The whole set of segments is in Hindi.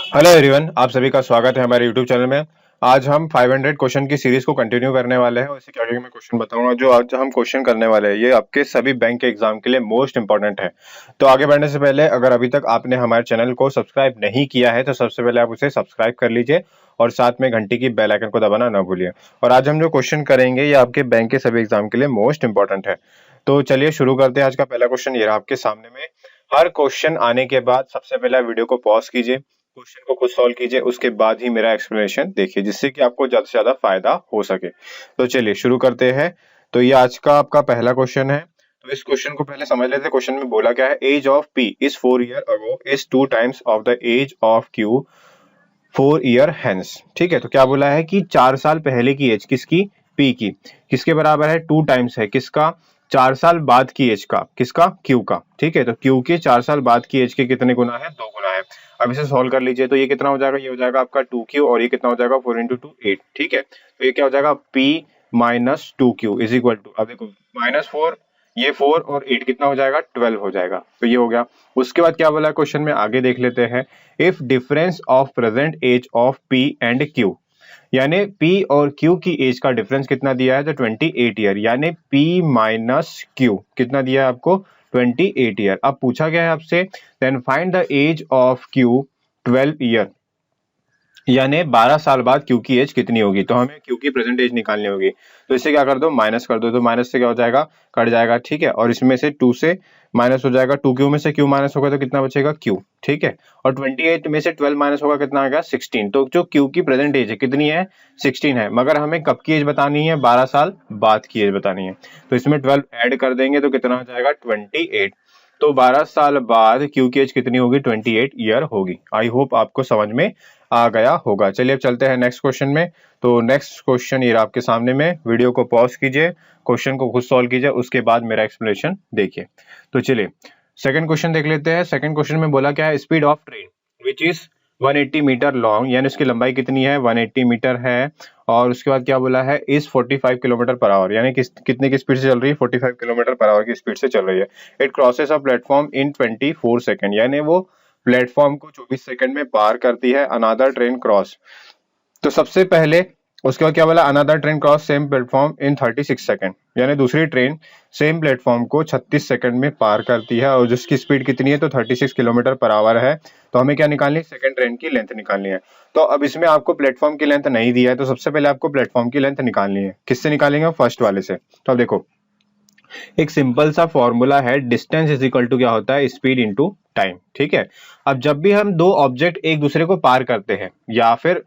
हेलो एवरीवन, आप सभी का स्वागत है हमारे यूट्यूब चैनल में। आज हम 500 क्वेश्चन की सीरीज को कंटिन्यू करने वाले हैं और इसके आगे मैं क्वेश्चन बताऊंगा। जो आज हम क्वेश्चन करने वाले हैं ये आपके सभी बैंक के एग्जाम के लिए मोस्ट इंपॉर्टेंट है। तो आगे बढ़ने से पहले अगर अभी तक आपने हमारे चैनल को सब्सक्राइब नहीं किया है तो सबसे पहले आप उसे सब्सक्राइब कर लीजिए और साथ में घंटी की बेल आइकन को दबाना ना भूलिए। और आज हम जो क्वेश्चन करेंगे ये आपके बैंक के सभी एग्जाम के लिए मोस्ट इंपॉर्टेंट है। तो चलिए शुरू करते हैं। आज का पहला क्वेश्चन ये रहा आपके सामने में। हर क्वेश्चन आने के बाद सबसे पहले वीडियो को पॉज कीजिए, क्वेश्चन को खुद सॉल्व कीजिए, उसके बाद ही मेरा एक्सप्लेनेशन देखिए, जिससे कि आपको ज्यादा से ज्यादा फायदा हो सके। तो चलिए शुरू करते हैं। तो ये आज का आपका पहला क्वेश्चन है। तो इस क्वेश्चन को पहले समझ लेते हैं। क्वेश्चन में बोला क्या है, age of P is 4 year ago is 2 times of the age of Q 4 year hence. ठीक है, तो क्या बोला है कि 4 साल पहले की एज किसकी, पी की, किसके बराबर है, 2 टाइम्स है किसका, 4 साल बाद की एज का, किसका, क्यू का। ठीक है, तो क्यू के 4 साल बाद की एज के कितने गुना है, 2 गुना है। अब इसे सॉल्व कर लीजिए। तो ये कितना हो जाएगा, ये हो जाएगा आपका 2Q और ये कितना हो जाएगा 4 × 2 8। ठीक है, तो ये क्या हो जाएगा, P minus 2Q is equal to, अब देखो -4, ये 4 और 8 कितना हो जाएगा, 12 हो जाएगा। तो ये हो गया। उसके बाद क्या बोला है क्वेश्चन में, आगे देख लेते हैं। If difference of present age of P and Q, यानी P और Q की एज का डिफरेंस कितना दिया है, तो 28 ईयर, यानी P माइनस Q कितना दिया है आपको, 28 ईयर। अब पूछा गया है आपसे, then find the age of Q 12 year, यानी 12 साल बाद क्यू की एज कितनी होगी। तो हमें क्यू की प्रेजेंट एज निकालनी होगी। तो इससे क्या कर दो, माइनस कर दो। तो माइनस से क्या हो जाएगा, कट जाएगा। ठीक है, और इसमें से 2 से माइनस हो जाएगा, 2Q में से Q माइनस होगा तो कितना बचेगा, Q। ठीक है, और 28 में से 12 माइनस होगा कितना आएगा, 16। तो जो Q की प्रेजेंट एज है कितनी है, 16 है, मगर हमें कब की एज बतानी है, 12 साल बाद की एज बतानी है। तो इसमें 12 ऐड कर देंगे तो कितना हो जाएगा, 28। तो 12 साल बाद क्यू की एज कितनी होगी, 28 ईयर होगी। आई होप आपको समझ में आ गया होगा। चलिए अब चलते हैं नेक्स्ट क्वेश्चन में। तो नेक्स्ट क्वेश्चन ये आपके सामने में, वीडियो को पॉज कीजिए, क्वेश्चन को खुद सॉल्व कीजिए, उसके बाद मेरा एक्सप्लेनेशन देखिए। तो चलिए सेकंड क्वेश्चन देख लेते हैं। सेकंड क्वेश्चन में बोला क्या है, speed of train which is 180 metre long, यानी इसकी लंबाई कितनी है, 180 मीटर है। और उसके बाद क्या बोला है, इज 45 किलोमीटर पर आवर, यानी कितने की स्पीड से चल रही है, 45 किलोमीटर पर आवर की स्पीड से चल रही है। It crosses a platform in 24 second, यानी वो प्लेटफॉर्म को 24 सेकंड में पार करती है। अनदर ट्रेन क्रॉस, तो सबसे पहले उसके बाद क्या बोला, another train cross same platform इन 36 सेकंड, यानी दूसरी ट्रेन सेम प्लेटफॉर्म को 36 सेकंड में पार करती है और जिसकी स्पीड कितनी है, तो 36 किलोमीटर पर आवर है। तो हमें क्या निकालनी है, सेकंड ट्रेन की लेंथ निकालनी है। तो अब इसमें आपको प्लेटफॉर्म की लेंथ नहीं दिया है, तो सबसे पहले आपको प्लेटफॉर्म की लेंथ निकालनी है। किससे निकालेंगे, फर्स्ट वाले से। तो अब देखो, एक सिंपल सा फॉर्मूला है, डिस्टेंस इज इक्वल टू क्या होता है, स्पीड इनटू टाइम। ठीक है, अब जब भी हम दो ऑब्जेक्ट एक दूसरे को पार करते हैं या फिर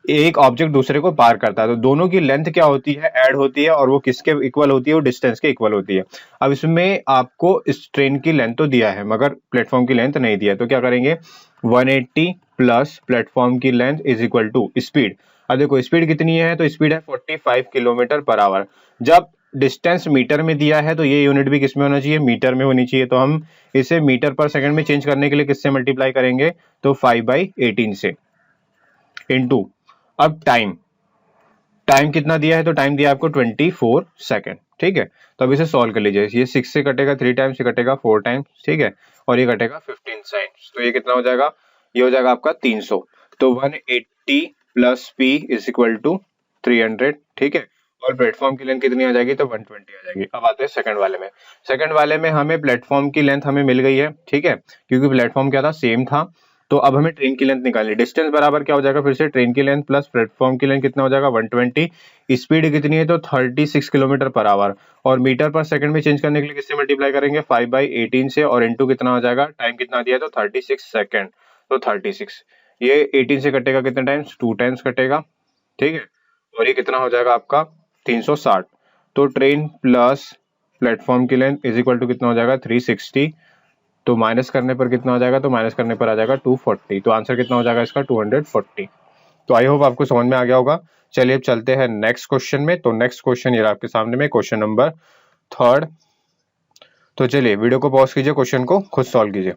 एक ऑब्जेक्ट दूसरे को पार करता है, तो दोनों की लेंथ क्या होती है, ऐड होती है, और वो किसके इक्वल होती है, वो डिस्टेंस के इक्वल होती है। अब इसमें आपको इस ट्रेन की लेंथ तो दिया है मगर प्लेटफॉर्म की लेंथ नहीं दिया है, तो क्या करेंगे, 180 प्लस प्लेटफॉर्म की length is equal to speed. अब देखो स्पीड कितनी है, तो स्पीड है 45 किलोमीटर पर आवर। जब डिस्टेंस मीटर में दिया है तो ये यूनिट भी किस में होना चाहिए, मीटर में होनी चाहिए। तो हम इसे मीटर पर सेकंड में चेंज करने के लिए किससे मल्टीप्लाई करेंगे, तो 5/18 से, इनटू, अब टाइम, टाइम कितना दिया है, तो टाइम दिया है आपको 24 सेकंड। ठीक है, तो अब इसे सॉल्व कर लीजिए। ये 6 से कटेगा 3 टाइम्स, से कटेगा 4 टाइम्स। ठीक है, और ये कटेगा 15 टाइम्स, तो ये कितना हो जाएगा, ये हो जाएगा आपका 300। तो 180 plus P is equal to 300। ठीक है, और प्लेटफॉर्म की लेंथ कितनी आ जाएगी, तो 120 आ जाएगी। अब आते हैं सेकंड वाले में। सेकंड वाले में हमें प्लेटफॉर्म की लेंथ हमें मिल गई है। ठीक है, क्योंकि प्लेटफॉर्म क्या था, सेम था। तो अब हमें ट्रेन की लेंथ निकालनी। डिस्टेंस बराबर क्या हो जाएगा, फिर से ट्रेन की लेंथ प्लस प्लेटफॉर्म की लेंथ कितना हो जाएगा, 120। स्पीड कितनी है, तो 36 किलोमीटर पर आवर, और मीटर पर सेकंड में चेंज करने के लिए किससे मल्टीप्लाई करेंगे, 5/18 से, और इनटू कितना हो जाएगा, टाइम कितना दिया है, तो 36 सेकंड। तो 36, ये 18 से कटेगा कितने टाइम्स, 2 टाइम्स कटेगा। ठीक है, और ये कितना हो जाएगा आपका 360। तो ट्रेन प्लस प्लेटफॉर्म की लेंथ इज इक्वल टू कितना हो जाएगा, 360। तो माइनस करने पर कितना हो जाएगा, तो माइनस करने पर आ जाएगा 240। तो आंसर कितना हो जाएगा इसका, 240। तो आई होप आपको समझ में आ गया होगा। चलिए अब चलते हैं नेक्स्ट क्वेश्चन में। तो नेक्स्ट क्वेश्चन ये आपके सामने में, क्वेश्चन नंबर थर्ड। तो चलिए वीडियो को पॉज कीजिए, क्वेश्चन को खुद सॉल्व कीजिए।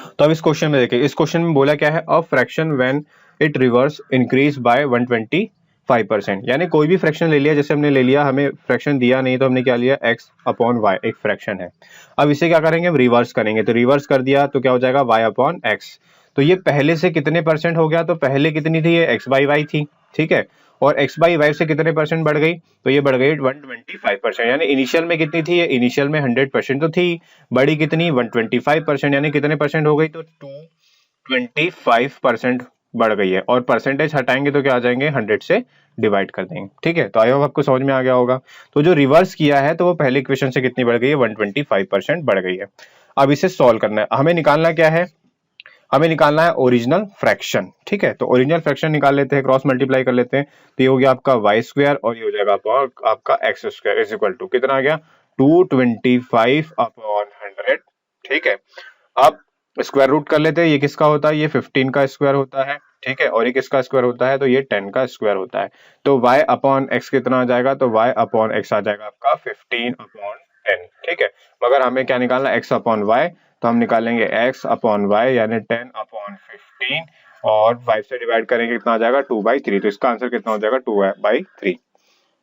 तो अब इस क्वेश्चन में देखिए, इस क्वेश्चन में बोला क्या है, a fraction when it reverse increase by 125%, यानी कोई भी फ्रैक्शन ले लिया, जैसे हमने ले लिया, हमें फ्रैक्शन दिया नहीं तो हमने क्या लिया, x/y, एक फ्रैक्शन है। अब इसे क्या करेंगे, हम रिवर्स करेंगे। तो रिवर्स कर दिया तो क्या हो जाएगा, y/x। तो ये पहले से कितने परसेंट हो गया, तो पहले कितनी थी, ये x बाई वाई थी, ठीक है, और x बाई वाई से कितने परसेंट बढ़ गई, तो ये बढ़ गई 125%, यानी इनिशियल में कितनी थी, ये इनिशियल में 100% तो थी, बड़ी कितनी 125%, यानी कितने परसेंट हो गई, तो 225% बढ़ गई है, और परसेंटेज हटाएंगे तो क्या आ जाएंगे, 100 से डिवाइड कर देंगे, ठीक है। तो आई होप आपको समझ में आ गया होगा। तो जो रिवर्स किया है तो वो पहले इक्वेशन से कितनी बढ़ गई है, 125% बढ़ गई है। अब इसे सॉल्व करना है, हमें निकालना क्या है, हमें निकालना है ओरिजिनल फ्रैक्शन, ठीक है। तो ओरिजिनल फ्रैक्शन निकाल लेते हैं, क्रॉस मल्टीप्लाई कर लेते हैं, तो ये हो गया आपका वाई स्क्वायर और ये हो जाएगा आपका X square is equal to कितना आ गया, 225/100, ठीक है। अब स्क्वायर रूट कर लेते हैं, ये किसका होता है, ये 15 का स्क्वायर होता है, ठीक है, और ये किसका स्क्वायर होता है, तो ये 10 का स्क्वायर होता है। तो y अपॉन एक्स कितना आ जाएगा, तो y अपॉन एक्स आ जाएगा आपका 15/10, ठीक है। मगर हमें क्या निकालना, x अपॉन y, तो हम निकालेंगे x अपॉन y यानी 10/15 और 5 से डिवाइड करेंगे कितना आ जाएगा 2/3, तो इसका आंसर कितना हो जाएगा 2/3।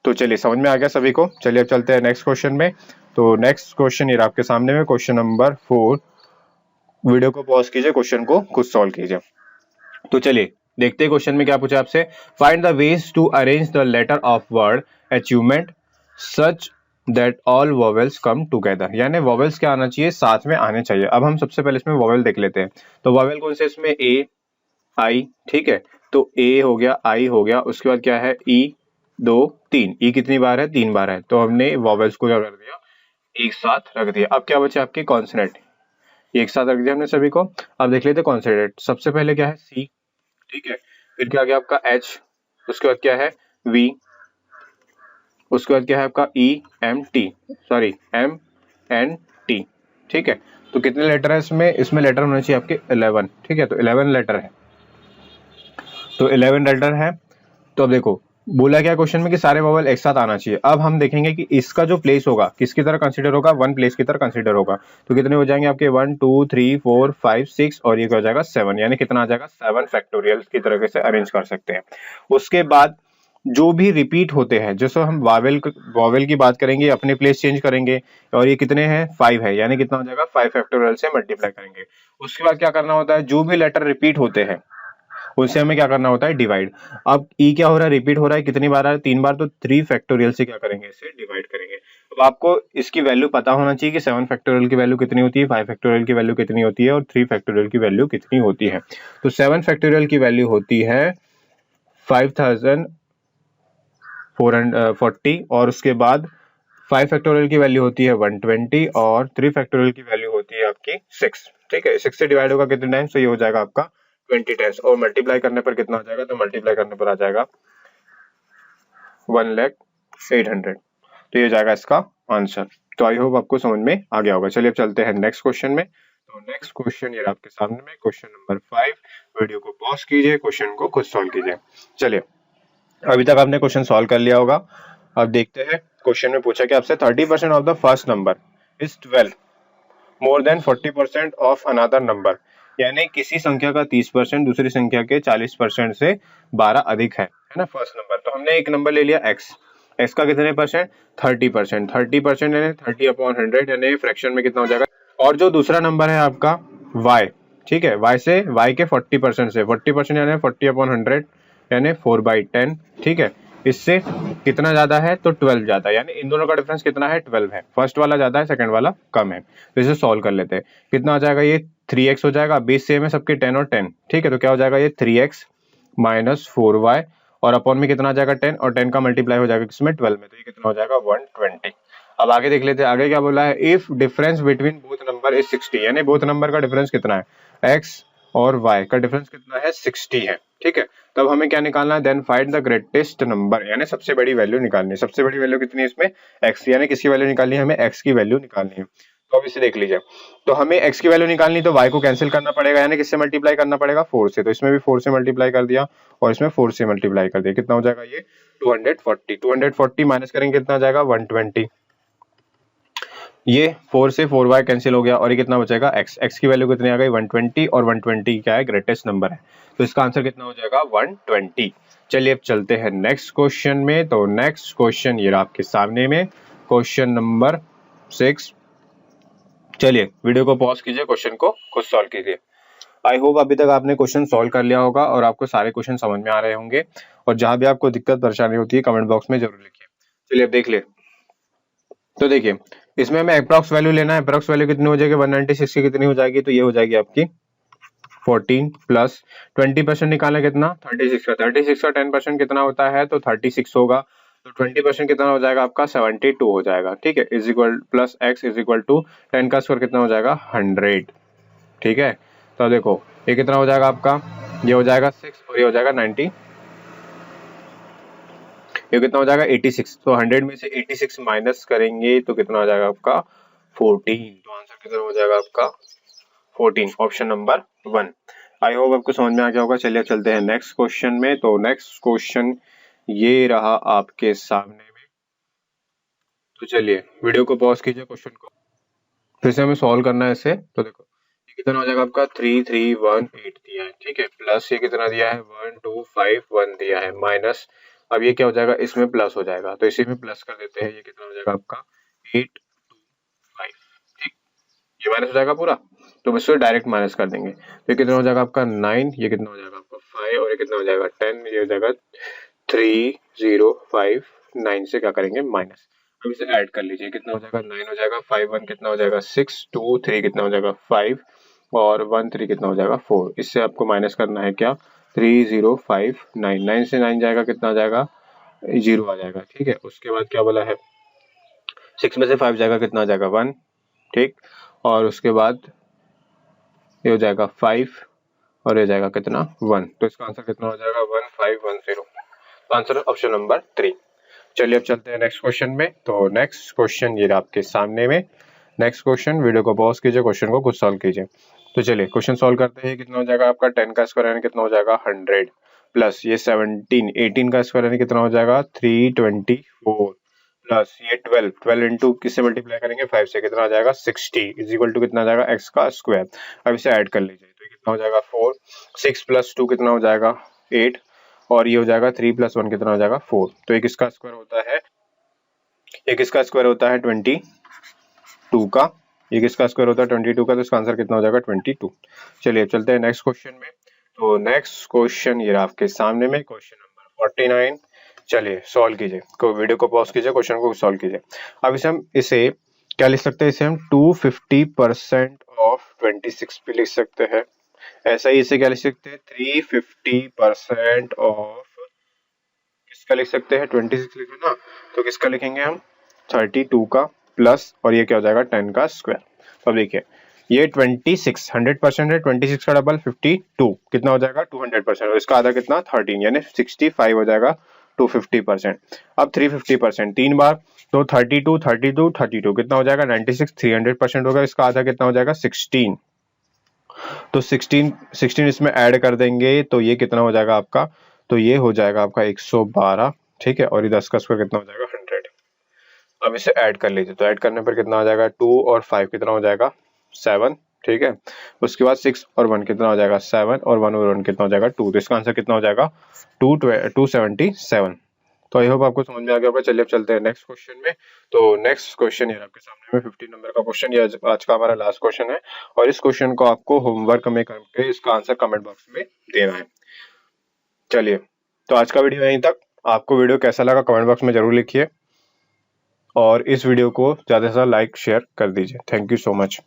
तो चलिए समझ में आ गया सभी को। चलिए अब चलते हैं नेक्स्ट क्वेश्चन में। तो नेक्स्ट क्वेश्चन ये आपके सामने में, क्वेश्चन नंबर 4। वीडियो को पॉज कीजिए, क्वेश्चन को खुद सॉल्व कीजिए। तो चलिए देखते हैं क्वेश्चन में क्या पूछा आपसे। Find the ways to arrange the letter of word achievement such that all vowels come together, यानी वोवेल्स क्या आना चाहिए, साथ में आने चाहिए। अब हम सबसे पहले इसमें वोवेल देख लेते हैं। तो वोवेल कौन से, इसमें ए आई, ठीक है, तो ए हो गया, आई हो गया, उसके बाद क्या है ई, 2 3, ई कितनी बार है, 3 बार है, तो हमने वोवेल्स को क्या कर दिया, एक साथ रख दिया। अब क्या बचे आपके कॉन्सोनेंट, एक साथ रख दिया हमने सभी को। अब देख लेते कॉन्सोनेंट, सबसे पहले क्या है सी, ठीक है, फिर क्या गया आपका एच, उसके बाद क्या है वी, उसके बाद क्या है आपका E M T, sorry M N T, ठीक है। तो कितने लेटर है इसमें, इसमें लेटर होने चाहिए आपके 11, ठीक है, तो 11 लेटर है, तो 11 लेटर है। तो अब देखो बोला क्या क्वेश्चन में कि सारे वोवेल एक साथ आना चाहिए। अब हम देखेंगे कि इसका जो प्लेस होगा किसकी तरह कंसीडर होगा, 1 प्लेस की तरह कंसीडर होगा। तो कितने हो जाएंगे आपके 1 2 3 4 5 6 और ये क्या हो जाएगा 7, यानी कितना आ जाएगा 7 फैक्टोरियल की तरह से अरेंज कर सकते हैं। उसके बाद जो भी रिपीट होते हैं, जैसे हम वॉवेल की बात करेंगे, अपने प्लेस चेंज करेंगे, और ये कितने हैं 5 है, यानी कितना हो जाएगा 5 फैक्टोरियल से मल्टीप्लाई करेंगे। उसके बाद क्या करना होता है, जो भी लेटर रिपीट होते हैं उससे हमें क्या करना होता है डिवाइड। अब ई क्या हो रहा है, रिपीट हो रहा है, कितनी बार आ रहा है 3 बार, तो 3 फैक्टोरियल से क्या करेंगे, इसे डिवाइड करेंगे। अब आपको इसकी वैल्यू पता होना चाहिए कि 7 फैक्टोरियल की वैल्यू कितनी होती है, 5 फैक्टोरियल की वैल्यू कितनी होती है और 3 फैक्टोरियल की वैल्यू कितनी होती है। तो 7 फैक्टोरियल की वैल्यू होती है 5440 और उसके बाद 5 फैक्टोरियल की वैल्यू होती है 120 और 3 फैक्टोरियल की वैल्यू होती है आपकी 6, ठीक है। 6 से डिवाइड होगा कितने टाइम्स, तो ये हो जाएगा आपका 20 टाइम्स, और मल्टीप्लाई करने पर कितना आ जाएगा, तो मल्टीप्लाई करने पर आ जाएगा 1,08,000, तो ये जाएगा इसका आंसर। तो आई होप आपको समझ में आ गया होगा। चलिए अब चलते हैं नेक्स्ट क्वेश्चन में। तो नेक्स्ट क्वेश्चन ये आपके सामने में, क्वेश्चन नंबर 5। वीडियो को पॉज कीजिए, क्वेश्चन को खुद सॉल्व कीजिए। चलिए अभी तक आपने क्वेश्चन सॉल्व कर लिया होगा। अब देखते हैं क्वेश्चन में पूछा कि आपसे 30% of the first number is 12 more than 40% of another number, यानी किसी संख्या का 30% दूसरी संख्या के 40% से 12 अधिक है ना फर्स्ट नंबर। तो हमने एक नंबर ले लिया x, x का कितने परसेंट 30%, 30% यानी 30/100, यानी फ्रैक्शन में कितना हो जाएगा। और जो दूसरा नंबर है आपका y, ठीक है, y से y के 40% से 40% यानी 40/100 यानी 4/10, ठीक है। इससे कितना ज्यादा है, तो 12 ज्यादा है, यानी इन दोनों का डिफरेंस कितना है 12 है। फर्स्ट वाला ज्यादा है, सेकंड वाला कम है। तो इसे सॉल्व कर लेते हैं, कितना आ जाएगा, ये 3x हो जाएगा, बेस सेम है सबके 10 और 10, ठीक है। तो क्या हो जाएगा ये 3x माइनस 4y और अपॉन में कितना आ जाएगा 10 और 10 का मल्टीप्लाई हो जाएगा किसमें 12 में, तो ये कितना हो जाएगा 120। अब आगे देख लेते हैं, आगे क्या बोला है, if difference between both number is 60, यानी बोथ नंबर का डिफरेंस कितना है, x और y का डिफरेंस कितना है 60 है, ठीक है। तब हमें क्या निकालना है, then find the greatest number, यानी सबसे बड़ी वैल्यू निकालनी है। सबसे बड़ी वैल्यू कितनी है इसमें x, यानी किसकी वैल्यू निकालनी है, हमें x की वैल्यू निकालनी है। तो अब इसे देख लीजिए, तो हमें x की वैल्यू निकालनी, तो y को कैंसिल करना पड़ेगा, यानी किससे मल्टीप्लाई करना पड़ेगा 4 से। तो इसमें भी 4 से मल्टीप्लाई कर दिया और इसमें 4 से मल्टीप्लाई कर दिया, कितना हो जाएगा ये 240 माइनस करेंगे कितना आ जाएगा 120, ये 4 से 4y कैंसिल हो गया और ये कितना बचेगा x की वैल्यू कितनी आ गई 120 और 120 क्या है ग्रेटेस्ट नंबर है, तो इसका आंसर कितना हो जाएगा 120। चलिए अब चलते हैं नेक्स्ट क्वेश्चन में। तो नेक्स्ट क्वेश्चन ये आपके सामने में, क्वेश्चन नंबर 6। चलिए वीडियो को पॉज कीजिए, क्वेश्चन को खुद सॉल्व कीजिए। आई होप अभी तक आपने क्वेश्चन सॉल्व कर लिया होगा और आपको सारे क्वेश्चन समझ में आ रहे होंगे, और जहां भी आपको दिक्कत परेशानी होती है कमेंट बॉक्स में जरूर लिखिए। चलिए अब देख ले। तो देखिए इसमें हमें अप्रॉक्स वैल्यू लेना है। अप्रॉक्स वैल्यू कितनी हो जाएगी, 196 की कितनी हो जाएगी, तो ये हो जाएगी आपकी 14 प्लस 20% निकालना कितना, 36 का। 36 का 10% कितना होता है, तो 36 होगा। तो 20% कितना हो जाएगा आपका, 72 हो जाएगा। ठीक है, is equal plus X is equal to 10 का स्क्वायर कितना हो जाएगा, 100। ठीक है, तो देखो ये कितना हो जाएगा आपका, ये हो जाएगा 6 और ये हो जाएगा 90, ये कितना हो जाएगा 86। तो 100 में से 86 माइनस करेंगे तो कितना हो जाएगा आपका 14। तो आंसर कितना हो जाएगा आपका 14, ऑप्शन नंबर 1। आई होप आपको समझ में आ गया होगा। चलिए चलते हैं नेक्स्ट क्वेश्चन में। तो नेक्स्ट क्वेश्चन ये रहा आपके सामने में। तो चलिए वीडियो को पॉज कीजिए, क्वेश्चन को फिर से हमें सॉल्व करना है इसे। तो देखो ये कितना हो जाएगा आपका 3318 दिया है। ठीक है, प्लस ये कितना दिया है 1251 दिया है, माइनस अब ये क्या हो जाएगा, इसमें प्लस हो जाएगा, तो इसी में प्लस कर देते हैं। ये कितना हो जाएगा आपका 825। ठीक, ये माइनस हो जाएगा पूरा, तो इसको डायरेक्ट माइनस कर देंगे। तो ये कितना हो जाएगा आपका 9, ये कितना हो जाएगा आपका 5 और ये कितना हो जाएगा 10, ये हो जाएगा 3059 से क्या करेंगे माइनस। अब इसे ऐड कर लीजिए, कितना हो जाएगा 9 हो जाएगा, 5 1 कितना हो जाएगा 6, 2 3 कितना हो जाएगा 5 और 1 3 कितना हो जाएगा 4। इससे आपको माइनस करना है क्या, 3059, 9 से 9 जाएगा कितना आ जाएगा 0 आ जाएगा। ठीक है, उसके बाद क्या बोला है 6 में से 5 जाएगा कितना आ जाएगा 1। ठीक, और उसके बाद ये हो जाएगा 5 और ये जाएगा कितना 1। तो इसका आंसर कितना हो जाएगा 1510। Answer option number 3। चलिए अब चलते हैं नेक्स्ट क्वेश्चन में। तो नेक्स्ट क्वेश्चन ये आपके सामने में। नेक्स्ट क्वेश्चन, वीडियो को पॉज कीजिए, क्वेश्चन को खुद सॉल्व कीजिए। तो चलिए क्वेश्चन सॉल्व करते हैं। कितना हो जाएगा आपका 10 का स्क्वायर यानी कितना हो जाएगा 100, प्लस ये 17 18 का स्क्वायर यानी कितना हो जाएगा 324, प्लस ये 12 इंटू किससे मल्टीप्लाई करेंगे 5 से, कितना आ जाएगा 60 इज इक्वल टू कितना आ जाएगा x का स्क्वायर। अब इसे ऐड कर लीजिए, तो कितना हो जाएगा 4, 6 प्लस 2 कितना हो जाएगा 8 और ये हो जाएगा 3 प्लस 1 कितना हो जाएगा 4। तो ये किसका स्क्वायर होता है, ये किसका स्क्वायर होता है 22 का। ये किसका स्क्वायर होता है 22 का, तो इसका आंसर कितना हो जाएगा 22। चलिए चलते हैं नेक्स्ट क्वेश्चन में। तो नेक्स्ट क्वेश्चन ये आपके सामने में, क्वेश्चन नंबर 49। चलिए सॉल्व कीजिए, को वीडियो को पॉज कीजिए, क्वेश्चन को सॉल्व कीजिए। अब इसे क्या लिख सकते हैं, इसे हम 250% ऑफ 26 भी लिख सकते हैं। ऐसा ही इसे क्या लिख सकते हैं 350% ऑफ किसका लिख सकते हैं 26 लिखे ना, तो किसका लिखेंगे हम 32 का, प्लस और ये क्या हो जाएगा 10 का स्क्वायर। तो अब देखिए ये 26 100% है, 26 का डबल 52 कितना हो जाएगा 200%, और इसका आधा कितना 13 यानी 65 हो जाएगा 250%। अब 350% 3 बार, तो 32 32 32 कितना हो जाएगा 96, 300% होगा, इसका आधा कितना हो जाएगा 16। तो 16 इसमें ऐड कर देंगे तो ये कितना हो जाएगा आपका, तो ये हो जाएगा आपका 112। ठीक है, और ये 10 का स्क्वायर कितना हो जाएगा 100। अब इसे ऐड कर लीजिए, तो ऐड करने पर कितना हो जाएगा 2 और 5 कितना हो जाएगा 7। ठीक है, उसके बाद 6 और 1 कितना हो जाएगा 7 और 1 और 1 कितना हो जाएगा 2। तो इसका आंसर कितना हो जाएगा 277। तो आई होप आपको समझ में आ गया होगा। चलिए अब चलते हैं नेक्स्ट क्वेश्चन में। तो नेक्स्ट क्वेश्चन ये आपके सामने में 15 नंबर का क्वेश्चन, ये आज का हमारा लास्ट क्वेश्चन है, और इस क्वेश्चन को आपको होमवर्क में करके इसका आंसर कमेंट बॉक्स में देना है। चलिए, तो आज का वीडियो यहीं तक। आपको वीडियो कैसा लगा कमेंट बॉक्स में जरूर लिखिए, और इस वीडियो को ज्यादा से ज्यादा लाइक शेयर कर दीजिए। Thank you so much.